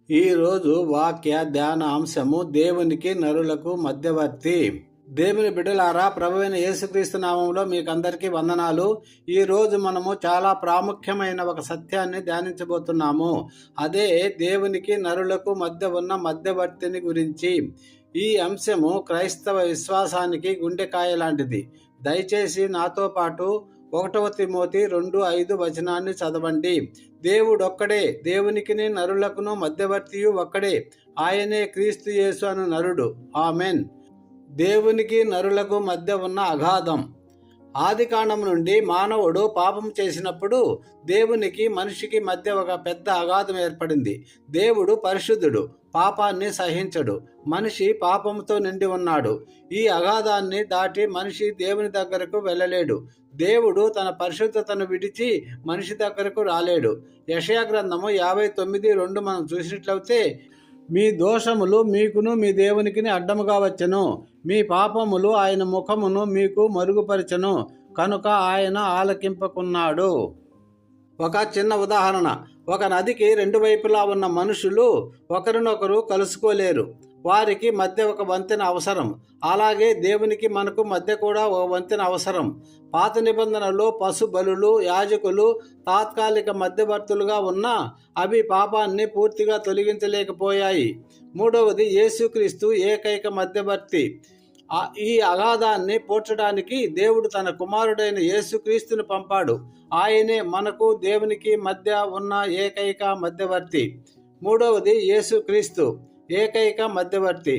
ఈరోజు వాక్య ధ్యాన అంశము దేవునికి నరులకు మధ్యవర్తి. దేవుని బిడ్డలారా, ప్రభువైన యేసుక్రీస్తు నామంలో మీకు అందరికీ వందనాలు. ఈరోజు మనము చాలా ప్రాముఖ్యమైన ఒక సత్యాన్ని ధ్యానించబోతున్నాము. అదే దేవునికి నరులకు మధ్య ఉన్న మధ్యవర్తిని గురించి. ఈ అంశము క్రైస్తవ విశ్వాసానికి గుండెకాయ లాంటిది. దయచేసి నాతో పాటు 1 తిమోతి 2:5 వచనాన్ని చదవండి. దేవుడొక్కడే, దేవునికిని నరులకును మధ్యవర్తియు ఒక్కడే, ఆయనే క్రీస్తు యేసు అను నరుడు. ఆమెన్. దేవునికి నరులకు మధ్య ఉన్న అగాధం. ఆదికాండం నుండి మానవుడు పాపం చేసినప్పుడు దేవునికి మనిషికి మధ్య ఒక పెద్ద అగాధం ఏర్పడింది. దేవుడు పరిశుద్ధుడు, పాపాన్ని సహించడు. మనిషి పాపంతో నిండి ఉన్నాడు. ఈ అగాధాన్ని దాటి మనిషి దేవుని దగ్గరకు వెళ్ళలేడు. దేవుడు తన పరిశుద్ధతను విడిచి మనిషి దగ్గరకు రాలేడు. యెషయా గ్రంథము 59:2 మనం చూసినట్లయితే, మీ దోషములు మీకును మీ దేవునికిని అడ్డముగా వచ్చెను, మీ పాపములు ఆయన ముఖమును మీకు మరుగుపరచెను, కనుక ఆయన ఆలకింపకున్నాడు. ఒక చిన్న ఉదాహరణ. ఒక నదికి 2 వైపులా ఉన్న మనుషులు ఒకరినొకరు కలుసుకోలేరు. వారికి మధ్య ఒక వంతెన అవసరం. అలాగే దేవునికి మనకు మధ్య కూడా ఒక వంతెన అవసరం. పాత నిబంధనలో పశు బలులు, యాజకులు తాత్కాలిక మధ్యవర్తులుగా ఉన్నా అవి పాపాన్ని పూర్తిగా తొలగించలేకపోయాయి. మూడవది యేసుక్రీస్తు ఏకైక మధ్యవర్తి. ఈ అగాధాన్ని పోడ్చడానికి దేవుడు తన కుమారుడైన యేసుక్రీస్తును పంపాడు. ఆయనే మనకు దేవునికి మధ్య ఉన్న ఏకైక మధ్యవర్తి. మూడవది యేసుక్రీస్తు ఏకైక మధ్యవర్తి.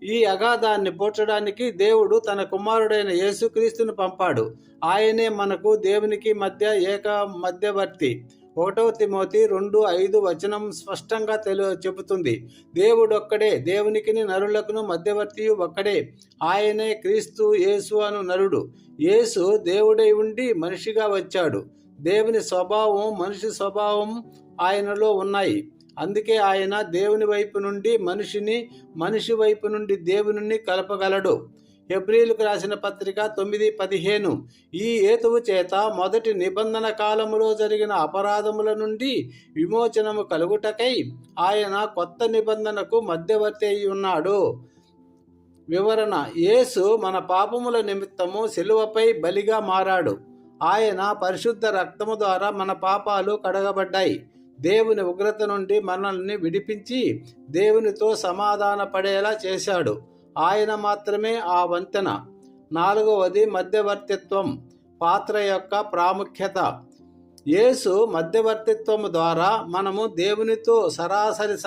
ఈ అగాధాన్ని పోడ్చడానికి దేవుడు తన కుమారుడైన యేసుక్రీస్తును పంపాడు. ఆయనే మనకు దేవునికి మధ్య ఏక మధ్యవర్తి. 1 తిమోతి 2:5 వచనం స్పష్టంగా చెబుతుంది. దేవుడొక్కడే, దేవునికిని నరులకును మధ్యవర్తియు ఒక్కడే, ఆయనే క్రీస్తు యేసు అను నరుడు. యేసు దేవుడై ఉండి మనిషిగా వచ్చాడు. దేవుని స్వభావం, మనిషి స్వభావం ఆయనలో ఉన్నాయి. అందుకే ఆయన దేవుని వైపు నుండి మనిషిని, మనిషి వైపు నుండి దేవుని కలపగలడు. హెబ్రీయులకు రాసిన పత్రిక 9:15, ఈ హేతువు చేత మొదటి నిబంధన కాలములో జరిగిన అపరాధముల నుండి విమోచనము కలుగుటకై ఆయన కొత్త నిబంధనకు మధ్యవర్తి అయి ఉన్నాడు. వివరణ: యేసు మన పాపముల నిమిత్తము శిలువపై బలిగా మారాడు. ఆయన పరిశుద్ధ రక్తము ద్వారా మన పాపాలు కడగబడ్డాయి. దేవుని ఉగ్రత నుండి మనల్ని విడిపించి దేవునితో సమాధాన పడేలా చేశాడు. ఆయన మాత్రమే ఆ వంతెన. నాలుగవది మధ్యవర్తిత్వం, పాత్ర యొక్క ప్రాముఖ్యత. యేసు మధ్యవర్తిత్వము ద్వారా మనము దేవునితో సరాసరి